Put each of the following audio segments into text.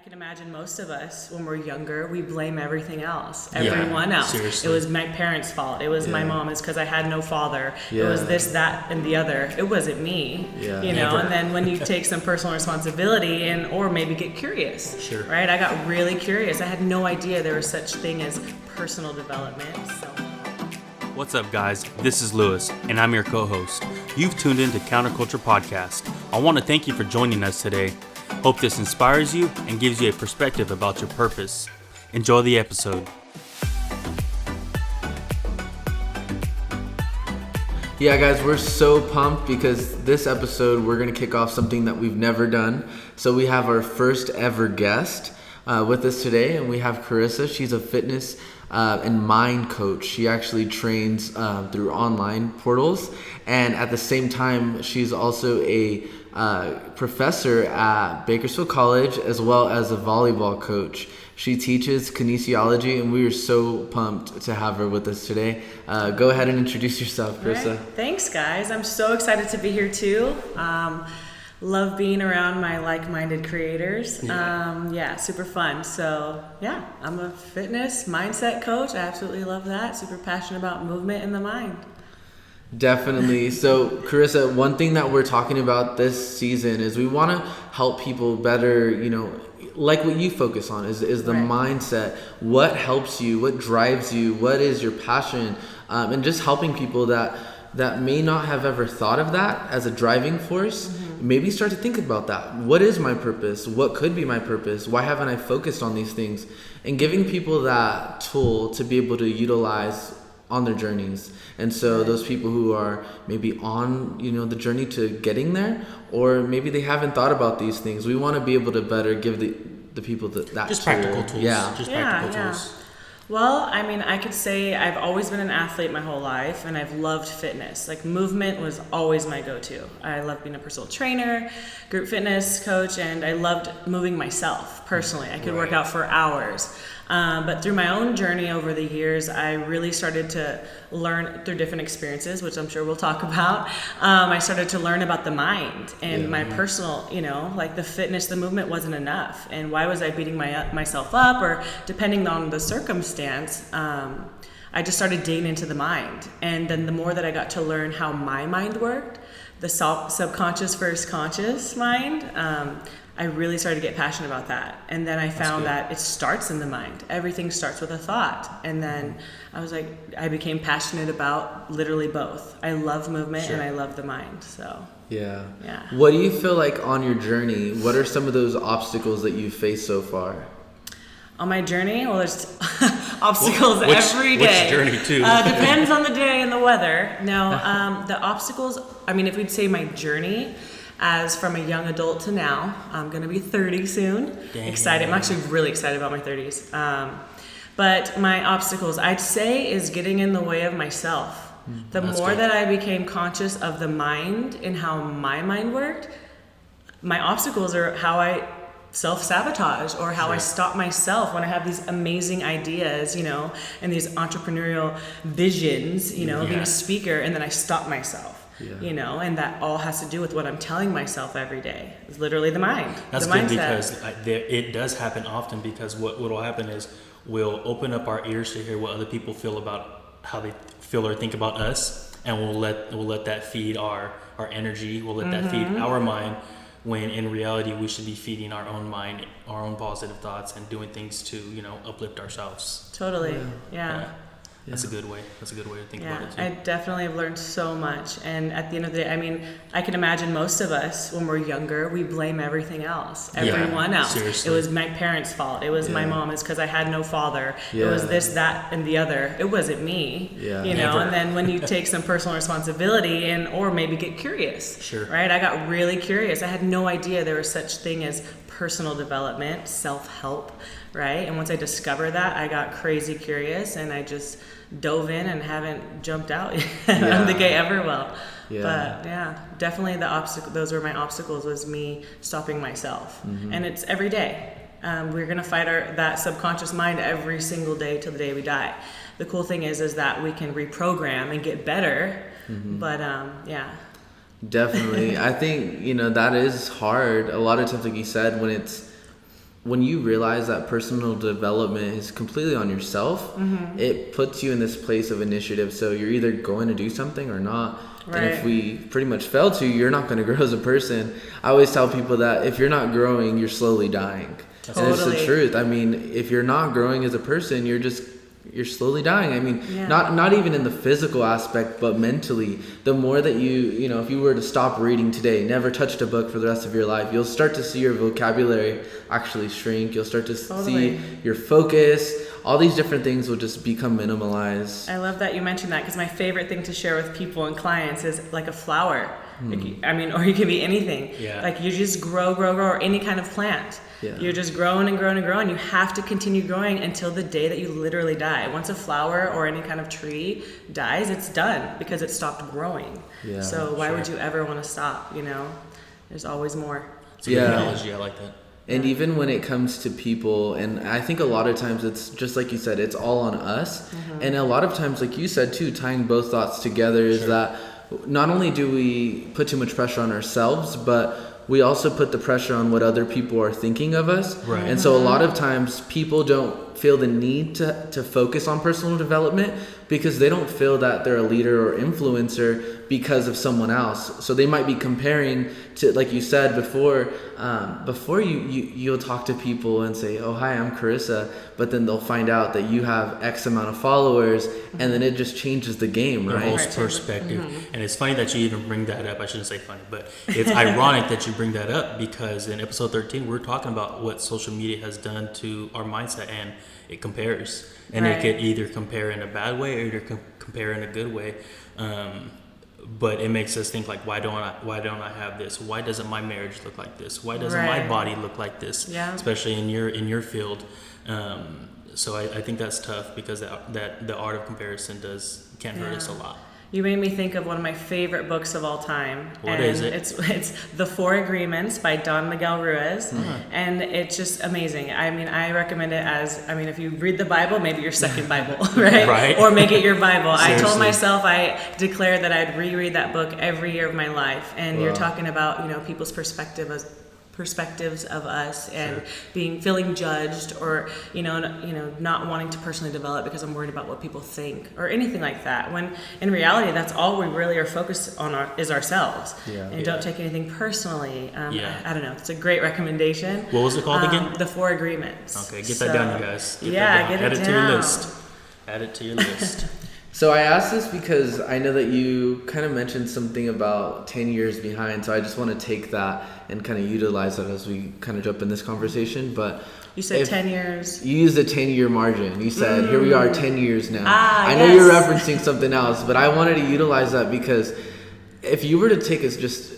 can imagine most of us, when we're younger, we blame everything else, everyone else. Seriously. It was my parents' fault. It was my mom. It's because I had no father. Yeah. It was this, that, and the other. It wasn't me. Yeah. You know. Never. And then when you take some personal responsibility or maybe get curious. Sure. Right. I got really curious. I had no idea there was such thing as personal development. So. What's up, guys? This is Lewis, and I'm your co-host. You've tuned in to Counterculture Podcast. I want to thank you for joining us today. Hope this inspires you and gives you a perspective about your purpose. Enjoy the episode. Yeah, guys, we're so pumped because this episode we're going to kick off something that we've never done. So we have our first ever guest with us today, and we have Corissa. She's a fitness and mind coach. She actually trains through online portals, and at the same time, she's also a professor at Bakersfield College as well as a volleyball coach. She teaches kinesiology, and we are so pumped to have her with us today. Go ahead and introduce yourself, Corissa. Right. Thanks, guys. I'm so excited to be here too. Love being around my like-minded creators. Super fun. So I'm a fitness mindset coach. I absolutely love that. Super passionate about movement in the mind. Definitely. So, Corissa, one thing that we're talking about this season is we want to help people better, like what you focus on is the mindset. What helps you? What drives you? What is your passion? And just helping people that may not have ever thought of that as a driving force. Maybe start to think about that. What is my purpose? What could be my purpose? Why haven't I focused on these things? And giving people that tool to be able to utilize on their journeys. And so those people who are maybe on, the journey to getting there, or maybe they haven't thought about these things, we want to be able to better give the people that Just tool. practical tools. Practical tools. Well, I could say I've always been an athlete my whole life, and I've loved fitness. Like, movement was always my go-to. I loved being a personal trainer, group fitness coach, and I loved moving myself personally. I could work out for hours. But through my own journey over the years, I really started to learn through different experiences, which I'm sure we'll talk about. I started to learn about the mind and my personal, like the fitness, the movement wasn't enough. And why was I beating myself up, or depending on the circumstance, I just started digging into the mind. And then the more that I got to learn how my mind worked, the subconscious versus conscious mind, I really started to get passionate about that. And then I found that it starts in the mind. Everything starts with a thought. And then I became passionate about literally both. I love movement and I love the mind. So yeah. What do you feel like on your journey? What are some of those obstacles that you've faced so far? On my journey? Well, there's obstacles every day. Which journey too? Depends on the day and the weather. No, the obstacles, if we'd say my journey, as from a young adult to now, I'm going to be 30 soon. Dang. Excited. I'm actually really excited about my 30s. But my obstacles, I'd say, is getting in the way of myself. The more that I became conscious of the mind and how my mind worked, my obstacles are how I self-sabotage, or how I stop myself when I have these amazing ideas, and these entrepreneurial visions, being a speaker, and then I stop myself. And that all has to do with what I'm telling myself every day. It's literally the mind. That's the good mindset. because it does happen often, because what will happen is we'll open up our ears to hear what other people feel about how they feel or think about us, and we'll let that feed our energy. We'll let that feed our mind, when in reality we should be feeding our own mind, our own positive thoughts, and doing things to uplift ourselves. Totally. Yeah. That's a good way. That's a good way to think about it too. I definitely have learned so much. And at the end of the day, I can imagine most of us, when we're younger, we blame everything else, everyone else. Seriously. It was my parents' fault. It was my mom. It's because I had no father. Yeah. It was this, that, and the other. It wasn't me. Yeah. And then when you take some personal responsibility or maybe get curious. Sure. Right? I got really curious. I had no idea there was such thing as personal development, self-help, right? And once I discovered that, I got crazy curious, and I just dove in and haven't jumped out yet. I don't think I ever will. But definitely those were my obstacles, was me stopping myself. And it's every day. We're going to fight that subconscious mind every single day till the day we die. The cool thing is that we can reprogram and get better. But Definitely. I think, that is hard. A lot of times, like you said, when when you realize that personal development is completely on yourself, it puts you in this place of initiative. So you're either going to do something or not. Right. And if we pretty much fail to, you're not going to grow as a person. I always tell people that if you're not growing, you're slowly dying. Totally. And it's the truth. I mean, if you're not growing as a person, you're slowly dying. I mean, not even in the physical aspect, but mentally. The more that you know, if you were to stop reading today, never touched a book for the rest of your life, you'll start to see your vocabulary actually shrink. You'll start to see your focus. All these different things will just become minimalized. I love that you mentioned that, because my favorite thing to share with people and clients is like a flower. Like, I mean, or you can be anything. Yeah. Like you just grow, or any kind of plant. Yeah. You're just growing and growing and growing. You have to continue growing until the day that you literally die. Once a flower or any kind of tree dies, it's done because it stopped growing. Yeah, so why would you ever want to stop? You know, there's always more. It's a good analogy. I like that. And even when it comes to people, and I think a lot of times it's just like you said, it's all on us. And a lot of times, like you said too, tying both thoughts together is that not only do we put too much pressure on ourselves, but we also put the pressure on what other people are thinking of us. Right. And so a lot of times people don't feel the need to focus on personal development because they don't feel that they're a leader or influencer because of someone else. So they might be comparing to, like you said before you'll talk to people and say, oh, hi, I'm Corissa, but then they'll find out that you have X amount of followers, and then it just changes the game, Their right? whole perspective. And it's funny that you even bring that up. I shouldn't say funny, but it's ironic that you bring that up, because in episode 13, we're talking about what social media has done to our mindset, and it compares. And it could either compare in a bad way or either compare in a good way. But it makes us think like, why don't I have this? Why doesn't my marriage look like this? Why doesn't my body look like this? Yeah. Especially in your field. So I think that's tough, because that the art of comparison can hurt us a lot. You made me think of one of my favorite books of all time. What is it? It's The 4 Agreements by Don Miguel Ruiz. And it's just amazing. I mean, I recommend it if you read the Bible, maybe your second Bible, right? Right. Or make it your Bible. Seriously. I told myself, I declared that I'd reread that book every year of my life. And you're talking about, people's perspectives of us and feeling judged, or not wanting to personally develop because I'm worried about what people think or anything like that, when in reality that's all we really are focused on is ourselves. And don't take anything personally. I don't know, it's a great recommendation. What was it called again? The 4 Agreements. Okay, get that down, you guys. Get it Add it down. to your list. Add it to your list. So I asked this because I know that you kind of mentioned something about 10 years behind, so I just want to take that and kind of utilize that as we kind of jump in this conversation. But you said 10 years. You used a 10-year margin. You said, here we are 10 years now. I know yes. you're referencing something else, but I wanted to utilize that because if you were to take us just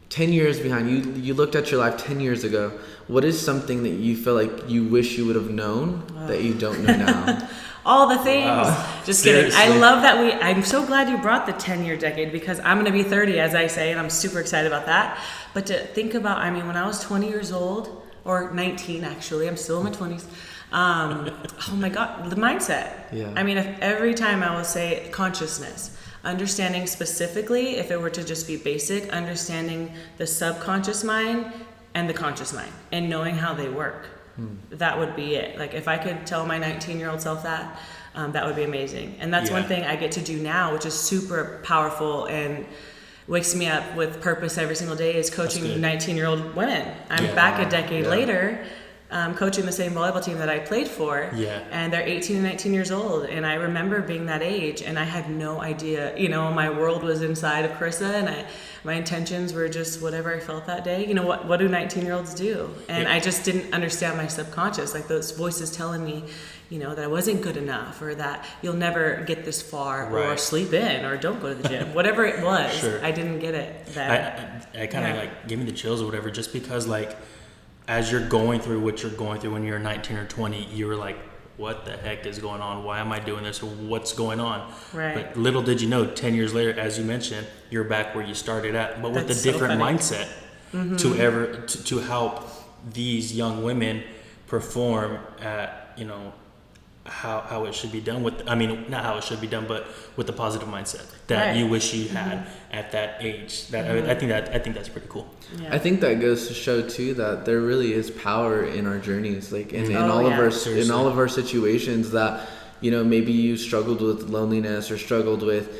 10 years behind, you looked at your life 10 years ago, what is something that you feel like you wish you would have known that you don't know now? All the things. Just kidding. Seriously. I love that I'm so glad you brought the 10-year decade, because I'm going to be 30, as I say, and I'm super excited about that. But to think about, when I was 20 years old, or 19 actually, I'm still in my 20s. Oh my God, the mindset. Yeah. If every time I will say consciousness, understanding specifically, if it were to just be basic, understanding the subconscious mind and the conscious mind and knowing how they work. That would be it. Like if I could tell my 19-year-old self that, that would be amazing. And that's one thing I get to do now, which is super powerful and wakes me up with purpose every single day, is coaching 19-year-old women. I'm back a decade later, coaching the same volleyball team that I played for. And they're 18 and 19 years old. And I remember being that age, and I had no idea, my world was inside of Corissa, and my intentions were just whatever I felt that day. What do 19-year-olds do? And I just didn't understand my subconscious, like those voices telling me, that I wasn't good enough, or that you'll never get this far, or sleep in, or don't go to the gym. Whatever it was, I didn't get it then. I kind of gave me the chills or whatever, just because as you're going through what you're going through when you're 19 or 20, you were like, what the heck is going on? Why am I doing this? Or what's going on? Right. But little did you know, 10 years later, as you mentioned, you're back where you started at, but with That's a different so funny. mindset to help these young women perform at, how it should be done with, I mean, not how it should be done, but with the positive mindset that you wish you had at that age. That I think that's pretty cool. I think that goes to show too that there really is power in our journeys, like in all of our situations, that, you know, maybe you struggled with loneliness or struggled with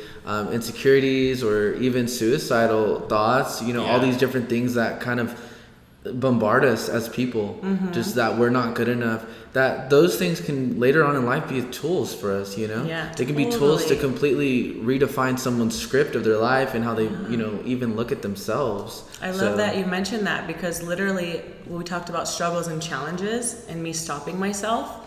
insecurities or even suicidal thoughts, you know, all these different things that kind of bombard us as people, just that we're not good enough, that those things can later on in life be tools for us, you know. They can be tools to completely redefine someone's script of their life and how they, you know, even look at themselves. I love that you mentioned that, because literally when we talked about struggles and challenges and me stopping myself,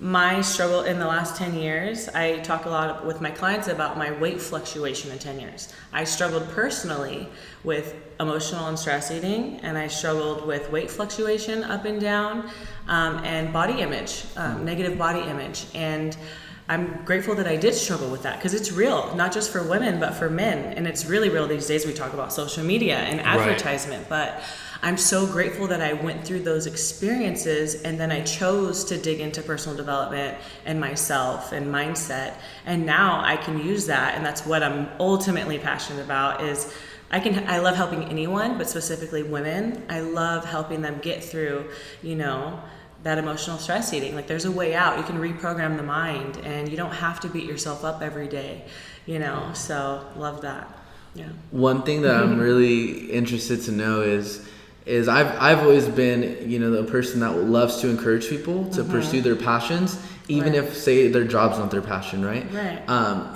my struggle in the last 10 years, I talk a lot with my clients about my weight fluctuation in 10 years. I struggled personally with emotional and stress eating, and I struggled with weight fluctuation up and down, and body image, negative body image. And I'm grateful that I did struggle with that, because it's real, not just for women, but for men. And it's really real these days. We talk about social media and advertisement, but I'm so grateful that I went through those experiences, and then I chose to dig into personal development and myself and mindset. And now I can use that. And that's what I'm ultimately passionate about is I love helping anyone, but specifically women. I love helping them get through, you know, that emotional stress eating. Like, there's a way out. You can reprogram the mind, and you don't have to beat yourself up every day, you know. So love that. Yeah. One thing that I'm really interested to know is I've always been, you know, the person that loves to encourage people to pursue their passions, even if, say, their job's not their passion, right?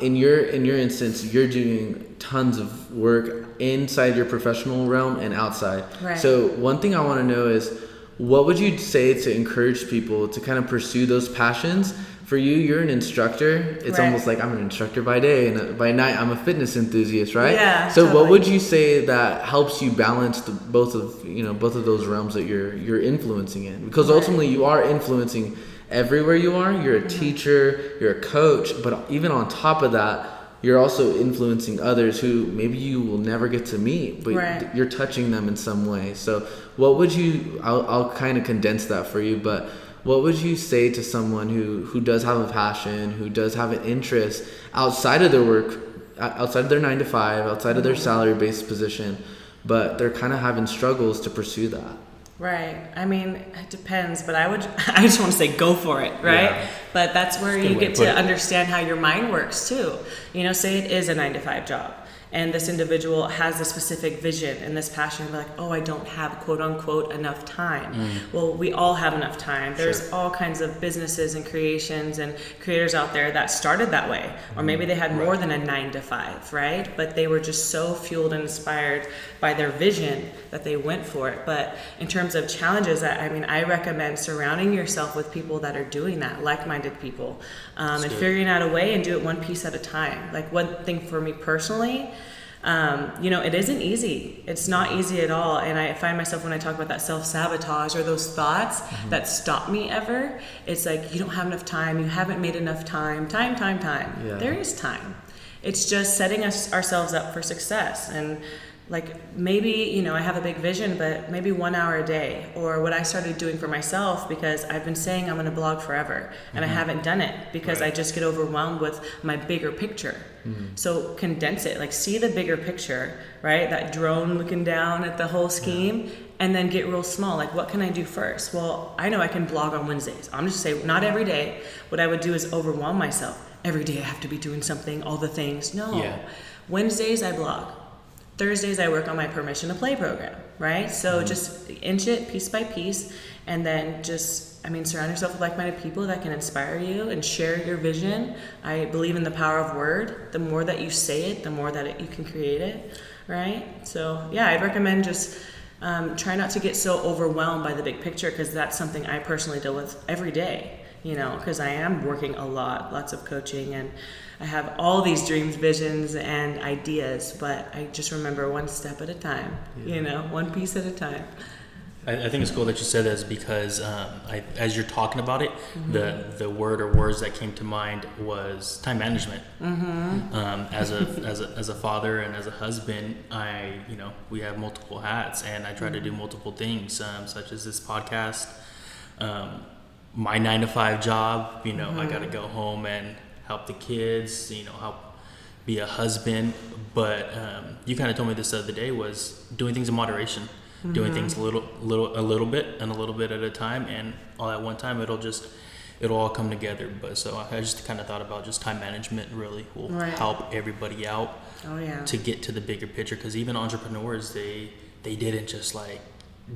In your instance, you're doing tons of work inside your professional realm and outside. So one thing I want to know is, what would you say to encourage people to kind of pursue those passions? For you, you're an instructor. It's almost like I'm an instructor by day, and by night I'm a fitness enthusiast, right? So totally. What would you say that helps you balance both of those realms that you're influencing in? Because ultimately you are influencing everywhere you are. You're a teacher, you're a coach, but even on top of that, you're also influencing others who maybe you will never get to meet, but you're touching them in some way. So what would you, I'll kind of condense that for you, but what would you say to someone who does have a passion, who does have an interest outside of their work, outside of their 9 to 5, outside of their salary-based position, but they're kind of having struggles to pursue that? Right. I mean, it depends, but I just want to say go for it, right? But that's where you get to understand how your mind works too. You know, say it is a 9 to 5 job, and this individual has a specific vision and this passion, like, oh, I don't have quote unquote enough time. Well, we all have enough time. There's all kinds of businesses and creations and creators out there that started that way, or maybe they had more than a 9 to 5, right? But they were just so fueled and inspired by their vision that they went for it. But in terms of challenges, I recommend surrounding yourself with people that are doing that, like-minded people, and figuring out a way and do it one piece at a time. Like, one thing for me personally, you know, it isn't easy. It's not easy at all. And I find myself, when I talk about that self-sabotage or those thoughts that stop me ever, it's like, you don't have enough time. You haven't made enough time. Time. Yeah. There is time. It's just setting ourselves up for success. And like, maybe, you know, I have a big vision, but maybe 1 hour a day, or what I started doing for myself, because I've been saying I'm going to blog forever, and I haven't done it because I just get overwhelmed with my bigger picture. So condense it, like, see the bigger picture, right? That drone looking down at the whole scheme, and then get real small. Like, what can I do first? Well, I know I can blog on Wednesdays. I'm just saying, not every day. What I would do is overwhelm myself. Every day I have to be doing something, all the things. No. Wednesdays I blog. Thursdays I work on my Permission to Play program, right? So just inch it piece by piece, and then just, surround yourself with like-minded people that can inspire you and share your vision. I believe in the power of word. The more that you say it, the more that you can create it, right? So yeah, I'd recommend just try not to get so overwhelmed by the big picture, because that's something I personally deal with every day, you know, because I am working a lot, lots of coaching, and I have all these dreams, visions, and ideas, but I just remember one step at a time, you know, one piece at a time. I think it's cool that you said that, because as you're talking about it, the word or words that came to mind was time management. As a father and as a husband, we have multiple hats, and I try to do multiple things, such as this podcast. my 9-to-5 job. You know, I got to go home and help the kids, you know, help be a husband. But you kind of told me this the other day was doing things in moderation, doing things a little bit at a time, and all at one time it'll all come together. But so I just kind of thought about just time management really will help everybody out to get to the bigger picture, because even entrepreneurs, they didn't just like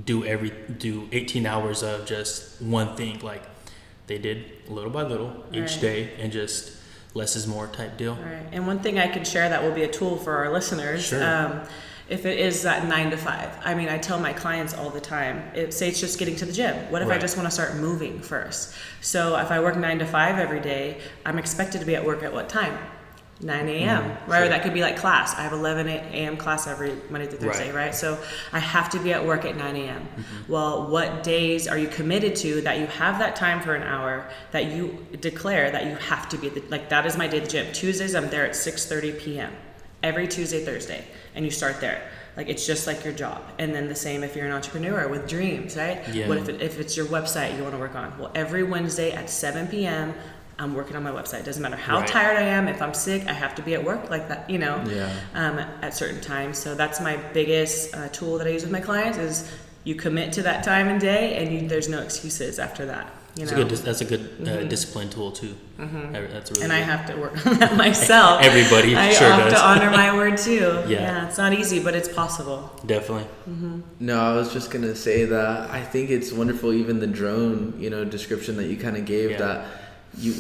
do 18 hours of just one thing. Like they did little by little each day, and just less is more type deal. Right. And one thing I can share that will be a tool for our listeners, if it is that 9 to 5. I mean, I tell my clients all the time, say it's just getting to the gym. What if I just want to start moving first? So if I work 9 to 5 every day, I'm expected to be at work at what time? 9 a.m. Right? Or that could be like class. I have 11 a.m. class every Monday through Thursday, right? So I have to be at work at 9 a.m. Well, what days are you committed to that you have that time for an hour that you declare that you have to be like, that is my day at the gym. Tuesdays, I'm there at 6:30 p.m. every Tuesday, Thursday, and you start there. Like, it's just like your job. And then the same if you're an entrepreneur with dreams, right? Yeah. What if it's your website you want to work on? Well, every Wednesday at 7 p.m., I'm working on my website. It doesn't matter how tired I am. If I'm sick, I have to be at work like that, you know, at certain times. So that's my biggest tool that I use with my clients is you commit to that time and day, and there's no excuses after that. You know? That's a good discipline tool too. That's really. And I have to work on that myself. Everybody I sure have does. to honor my word too. Yeah, it's not easy, but it's possible. Definitely. No, I was just gonna say that I think it's wonderful. Even the drone, description that you kind of gave that.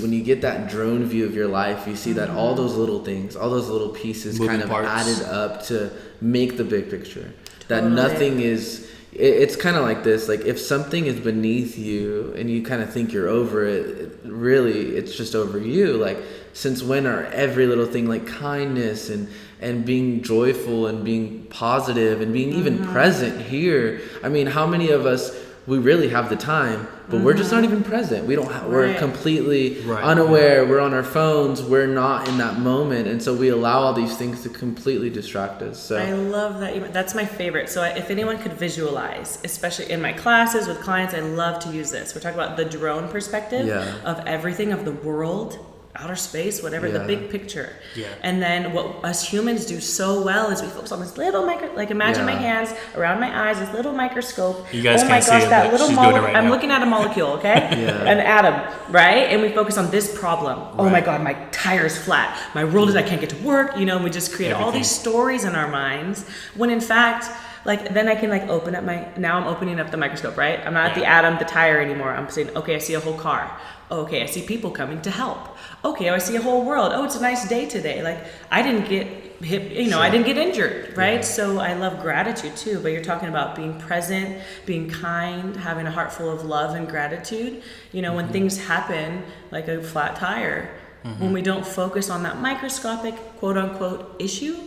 When you get that drone view of your life, you see that all those little things, all those little pieces moving kind of parts added up to make the big picture. That nothing is, it's kind of like this, like if something is beneath you and you kind of think you're over it, really it's just over you. Like, since when are every little thing like kindness and being joyful and being positive and being even present here? I mean, how many of us, we really have the time, but we're just not even present. We don't have, we're completely unaware. We're on our phones. We're not in that moment. And so we allow all these things to completely distract us. So I love that. That's my favorite. So if anyone could visualize, especially in my classes with clients, I love to use this. We're talking about the drone perspective of everything, of the world, outer space, whatever, the big picture. And then what us humans do so well is we focus on this little like imagine my hands around my eyes, this little microscope. You guys oh my can't gosh, see it, that but little she's doing it molecule. right I'm now. looking at a molecule, okay? An atom, right? And we focus on this problem. Oh my God, my tire's flat. My world is I can't get to work. And we just create all these stories in our minds when in fact, like, then I can like open up now I'm opening up the microscope, right? I'm not at the atom, the tire anymore. I'm saying, okay, I see a whole car. Okay, I see people coming to help. Okay, I see a whole world. Oh, it's a nice day today. Like, I didn't get hit, I didn't get injured, right? So I love gratitude too, but you're talking about being present, being kind, having a heart full of love and gratitude. When things happen, like a flat tire, when we don't focus on that microscopic, quote unquote, issue,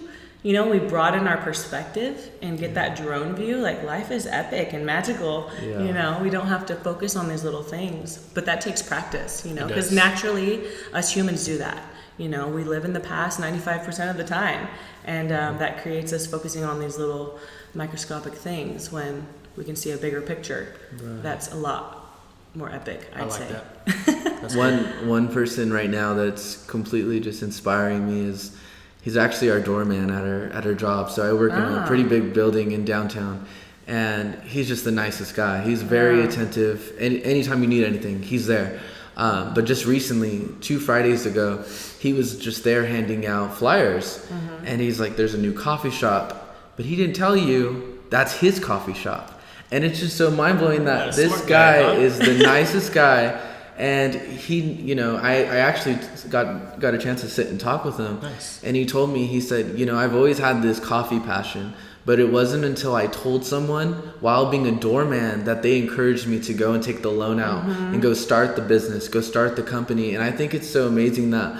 we broaden our perspective and get that drone view. Like, life is epic and magical. We don't have to focus on these little things, but that takes practice, because naturally us humans do that. We live in the past 95% of the time, and that creates us focusing on these little microscopic things when we can see a bigger picture. That's a lot more epic, I'd say. That. one person right now that's completely just inspiring me is, he's actually our doorman at our job. So I work in a pretty big building in downtown, and he's just the nicest guy. He's very attentive. Anytime you need anything, he's there. But just recently, 2 Fridays ago, he was just there handing out flyers, and he's like, "There's a new coffee shop," but he didn't tell you that's his coffee shop. And it's just so mind blowing that this guy is the nicest guy. And he, I actually got a chance to sit and talk with him. Nice. And he told me, he said, I've always had this coffee passion, but it wasn't until I told someone while being a doorman that they encouraged me to go and take the loan out and go start the business, go start the company. And I think it's so amazing that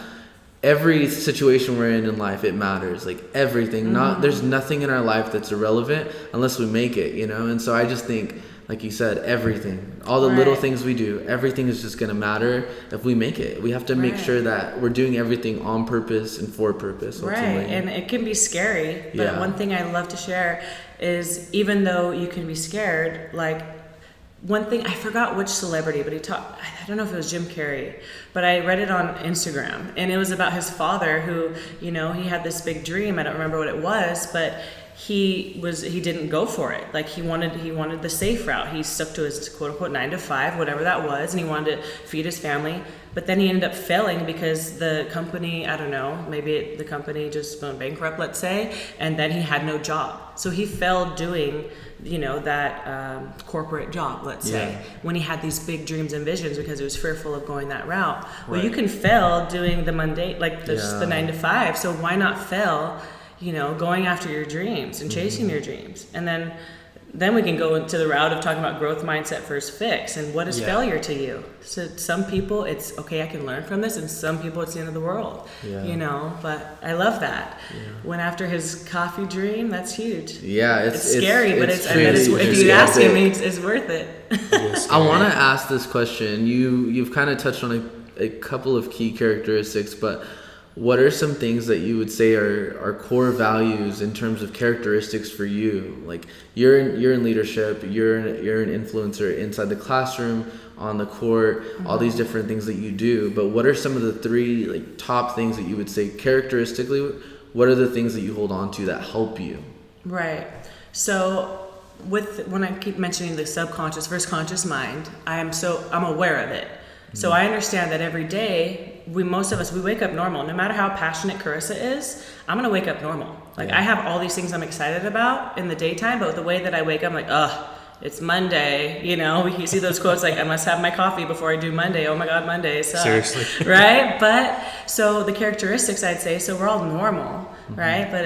every situation we're in life, it matters. Like, everything. There's nothing in our life that's irrelevant unless we make it, And so I just think, like you said, everything, all the little things we do, everything is just going to matter if we make it. We have to make sure that we're doing everything on purpose and for purpose. Ultimately. And it can be scary, but one thing I love to share is, even though you can be scared, like, one thing, I forgot which celebrity, but I don't know if it was Jim Carrey, but I read it on Instagram, and it was about his father who, he had this big dream. I don't remember what it was, but he didn't go for it. Like he wanted the safe route. He stuck to his quote unquote 9 to 5, whatever that was, and he wanted to feed his family. But then he ended up failing because the company, I don't know, maybe the company just went bankrupt, let's say, and then he had no job. So he failed doing, that corporate job, let's say, when he had these big dreams and visions because he was fearful of going that route. Well, you can fail doing the mundane, like the 9 to 5. So why not fail, going after your dreams and chasing your dreams? And then we can go into the route of talking about growth mindset versus fix, and what is failure to you. So some people it's okay, I can learn from this, and some people it's the end of the world. But I love that. Went after his coffee dream. That's huge. It's scary, but if you ask him, it's worth it. I want to ask this question. You've kind of touched on a couple of key characteristics, but what are some things that you would say are core values in terms of characteristics for you? Like you're in leadership, you're an influencer inside the classroom, on the court, all these different things that you do. But what are some of the 3 top things that you would say characteristically? What are the things that you hold on to that help you? Right. So when I keep mentioning the subconscious versus conscious mind, I'm aware of it. So I understand that every day, most of us wake up normal. No matter how passionate Corissa is, I'm going to wake up normal. I have all these things I'm excited about in the daytime, but the way that I wake up, I'm like, it's Monday. You see those quotes like, I must have my coffee before I do Monday. Oh my God, Monday sucks. Seriously. Right? But so the characteristics, I'd say, so we're all normal, right? But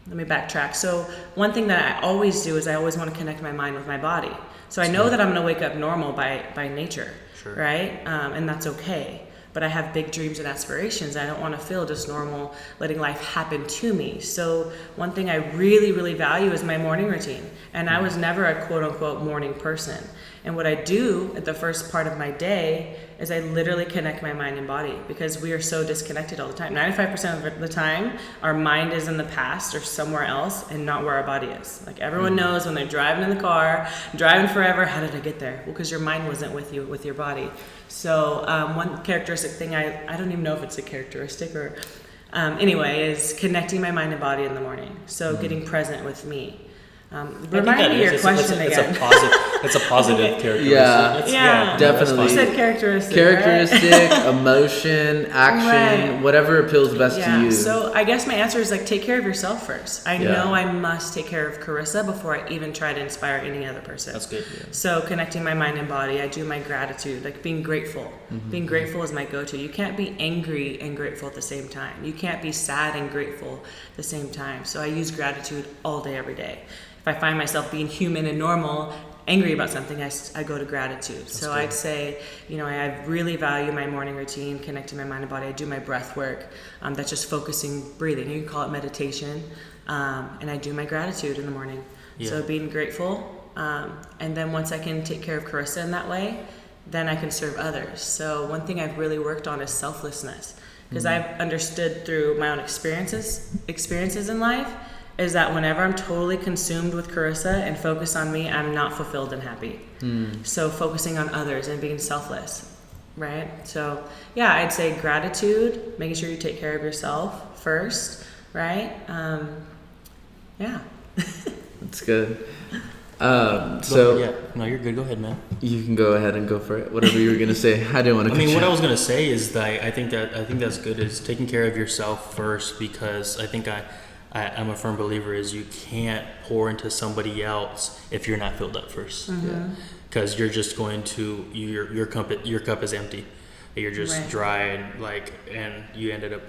let me backtrack. So one thing that I always do is I always want to connect my mind with my body. So I know that I'm going to wake up normal by nature, right? And that's okay. But I have big dreams and aspirations. I don't want to feel just normal, letting life happen to me. So one thing I really, really value is my morning routine. And I was never a quote unquote morning person. And what I do at the first part of my day is I literally connect my mind and body, because we are so disconnected all the time. 95% of the time, our mind is in the past or somewhere else and not where our body is. Like everyone knows when they're driving in the car, driving forever, how did I get there? Well, because your mind wasn't with you, with your body. So one characteristic thing, I don't even know if it's a characteristic or anyway, is connecting my mind and body in the morning. So getting present with me. Remind me your question again. It's a positive characteristic. Yeah, definitely. You said characteristic. Characteristic, emotion, action, whatever appeals best to you. So I guess my answer is take care of yourself first. I know I must take care of Corissa before I even try to inspire any other person. That's good. Yeah. So connecting my mind and body, I do my gratitude, being grateful. Being grateful is my go-to. You can't be angry and grateful at the same time. You can't be sad and grateful at the same time. So I use gratitude all day, every day. If I find myself being human and normal, angry about something, I go to gratitude. That's good. I'd say, I really value my morning routine, connecting my mind and body. I do my breath work. That's just focusing, breathing. You can call it meditation. And I do my gratitude in the morning. Yeah. So being grateful. And then once I can take care of Corissa in that way, then I can serve others. So one thing I've really worked on is selflessness. Because I've understood through my own experiences in life, is that whenever I'm totally consumed with Corissa and focus on me, I'm not fulfilled and happy. So focusing on others and being selfless, right? So I'd say gratitude, making sure you take care of yourself first, right? That's good. No, you're good. Go ahead, man. You can go ahead and go for it. Whatever you were gonna say, I didn't want to. What I was gonna say is that I think that's good. Is taking care of yourself first, because I think I'm a firm believer is you can't pour into somebody else if you're not filled up first. Because you're just going to your cup is empty. You're just dry and you end up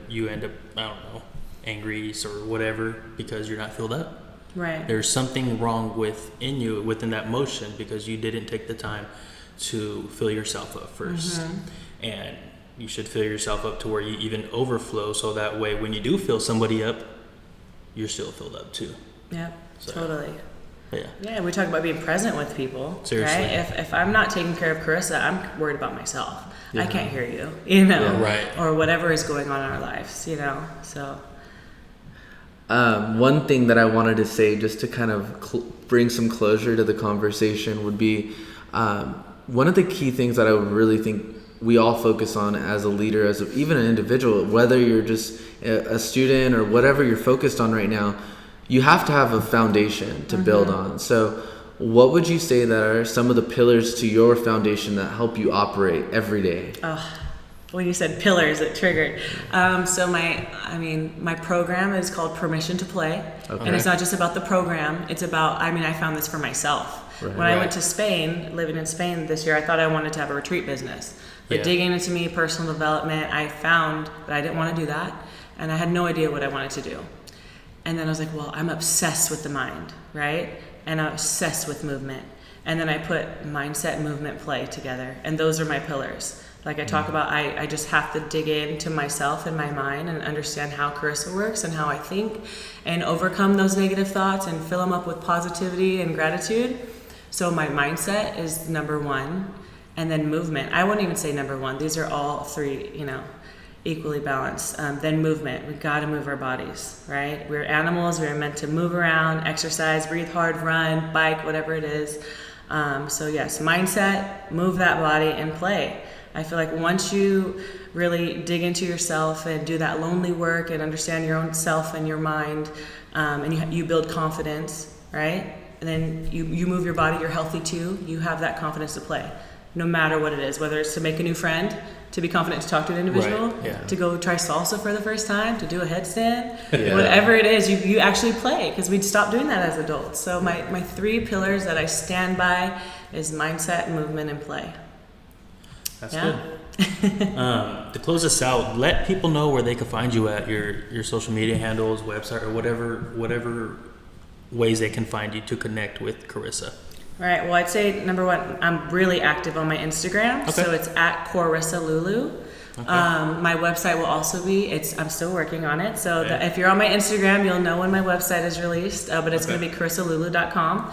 I don't know, angry or whatever because you're not filled up. Right. There's something wrong within that motion because you didn't take the time to fill yourself up first. And you should fill yourself up to where you even overflow, so that way when you do fill somebody up, you're still filled up too. Yeah, totally. Yeah, we talk about being present with people. Seriously. Right? If I'm not taking care of Corissa, I'm worried about myself. I can't hear you, right? Or whatever is going on in our lives, so. One thing that I wanted to say, just to kind of bring some closure to the conversation, would be one of the key things that I would really think we all focus on as a leader, even an individual, whether you're just a student or whatever you're focused on right now, you have to have a foundation to build on. So what would you say that are some of the pillars to your foundation that help you operate every day? When you said pillars, it triggered. So my program is called Permission to Play. Okay. And it's not just about the program. It's about, I found this for myself. Right. When I went to Spain, living in Spain this year, I thought I wanted to have a retreat business. But digging into me, personal development, I found that I didn't want to do that. And I had no idea what I wanted to do. And then I was like, well, I'm obsessed with the mind, right? And I'm obsessed with movement. And then I put mindset, movement, play together. And those are my pillars. Like I talk about, I just have to dig into myself and my mind and understand how Corissa works and how I think and overcome those negative thoughts and fill them up with positivity and gratitude. So my mindset is number one. And then movement, I wouldn't even say number one. These are all three, equally balanced. Then movement, we got to move our bodies, right? We're animals, we're meant to move around, exercise, breathe hard, run, bike, whatever it is. So yes, mindset, move that body, and play. I feel like once you really dig into yourself and do that lonely work and understand your own self and your mind, and you build confidence, right? And then you move your body, you're healthy too, you have that confidence to play. No matter what it is, whether it's to make a new friend, to be confident to talk to an individual, to go try salsa for the first time, to do a headstand, whatever it is, you actually play, because we'd stop doing that as adults. So my three pillars that I stand by is mindset, movement, and play. That's good. To close us out, let people know where they can find you at your social media handles, website, or whatever ways they can find you to connect with Corissa. All right. Well, I'd say number one, I'm really active on my Instagram, so it's at Corissa Lulu. Okay. My website will also be. I'm still working on it, so if you're on my Instagram, you'll know when my website is released. But it's going to be CorissaLulu.com.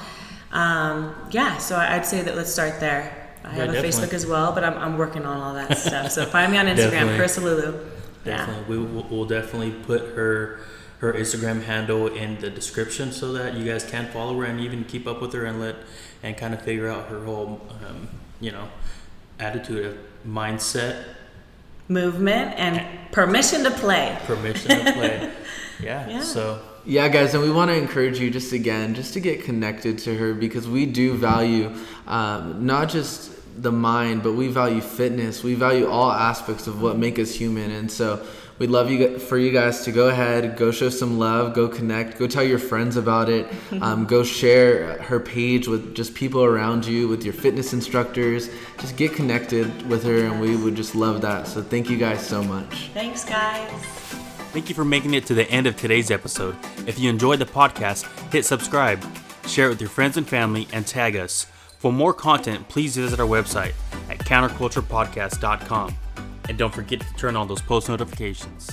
So I'd say that let's start there. I have a Facebook as well, but I'm working on all that stuff. So find me on Instagram, Corissa Lulu. Definitely, we'll definitely put her Instagram handle in the description so that you guys can follow her and even keep up with her and kind of figure out her whole attitude of mindset, movement, and permission to play. So guys, and we want to encourage you just to get connected to her, because we do value not just the mind, but we value fitness. We value all aspects of what make us human. And so we'd love for you guys to go ahead, go show some love, go connect, go tell your friends about it, go share her page with just people around you, with your fitness instructors. Just get connected with her, and we would just love that. So thank you guys so much. Thanks, guys. Thank you for making it to the end of today's episode. If you enjoyed the podcast, hit subscribe, share it with your friends and family, and tag us. For more content, please visit our website at counterculturepodcast.com. And don't forget to turn on those post notifications.